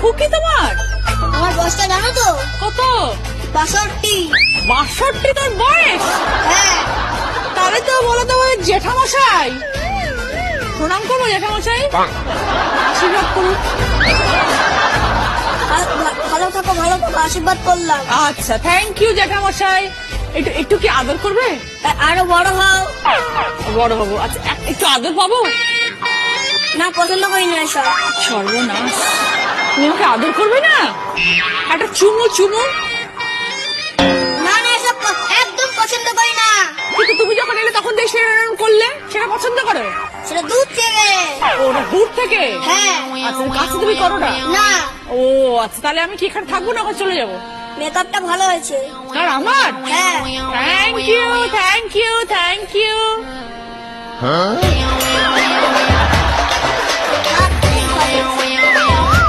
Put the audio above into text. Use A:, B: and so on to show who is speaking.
A: খুকি তোমার?
B: আমার বয়সটা জানো তো?
A: কত?
B: 62।
A: 62 তোর বয়স?
B: হ্যাঁ।
A: তাহলে তো বলো তো জেঠামশাই। প্রণাম করবো জেঠামশাই, আশীর্বাদ করুন।
B: ভালো থাকো, ভালো থাকো, আশীর্বাদ করলাম।
A: আচ্ছা, থ্যাংক ইউ জেঠামশাই। একটু একটু কি আদর করবে?
B: আরো বড় হও।
A: বড় হবো। আচ্ছা, একটু আদর পাবো?
B: না, পছন্দ করি না এসব।
A: সর্বনাশ, তুমি আমাকে আদর করবে না? একটা চুমু চুমু।
B: না না, এসব একদম পছন্দ করি না।
A: কিন্তু তুমি যখন এলে তখন দেশে এরকম করলে, সেটা পছন্দ করো?
B: সেটা দূর থেকে।
A: ওটা দূর থেকে?
B: হ্যাঁ।
A: আচ্ছা, কাছে তুমি করো না?
B: না।
A: ও আচ্ছা, তাহলে আমি কি এখানে থাকবো না, চলে যাবো?
B: মেকআপটা ভালো হয়েছে।
A: আর আমার?
B: হ্যাঁ।
A: Thank you, thank you, thank you.